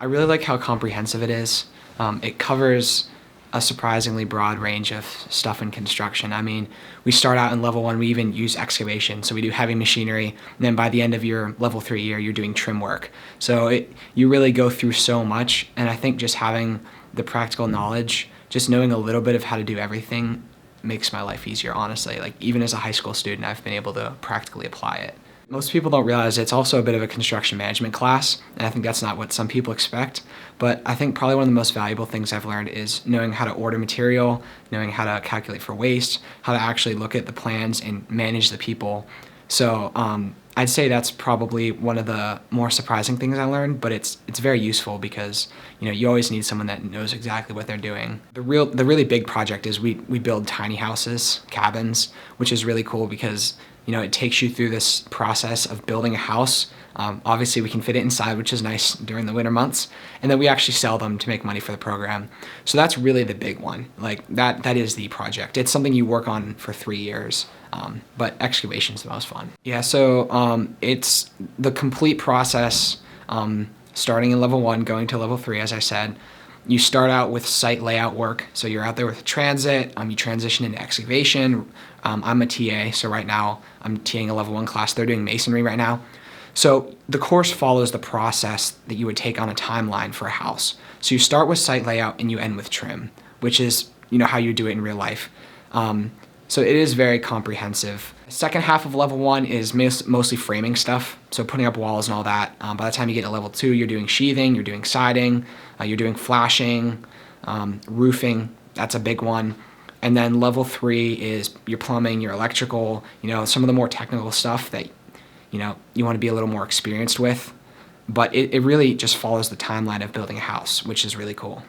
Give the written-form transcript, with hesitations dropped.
I really like how comprehensive it is. It covers a surprisingly broad range of stuff in construction. I mean, we start out in level 1, we even use excavation, so we do heavy machinery, and then by the end of your level 3 year, you're doing trim work. So you really go through so much, and I think just having the practical knowledge, just knowing a little bit of how to do everything makes my life easier, honestly. Like, even as a high school student, I've been able to practically apply it. Most people don't realize it's also a bit of a construction management class, and I think that's not what some people expect, but I think probably one of the most valuable things I've learned is knowing how to order material, knowing how to calculate for waste, how to actually look at the plans and manage the people. So I'd say that's probably one of the more surprising things I learned, but it's very useful because you always need someone that knows exactly what they're doing. The really big project is we build tiny houses, cabins, which is really cool because it takes you through this process of building a house. Obviously, we can fit it inside, which is nice during the winter months, and then we actually sell them to make money for the program. So that's really the big one. Like that is the project. It's something you work on for 3 years, but excavation is the most fun. Yeah, so it's the complete process, starting in level 1, going to level 3, as I said. You start out with site layout work, so you're out there with transit, you transition into excavation. I'm a TA, so right now I'm TAing a level 1 class. They're doing masonry right now. So the course follows the process that you would take on a timeline for a house. So you start with site layout and you end with trim, which is how you do it in real life. So it is very comprehensive. The second half of level 1 is mostly framing stuff, so putting up walls and all that. By the time you get to level 2, you're doing sheathing, you're doing siding, you're doing flashing, roofing, that's a big one. And then level 3 is your plumbing, your electrical, some of the more technical stuff that you want to be a little more experienced with. But it really just follows the timeline of building a house, which is really cool.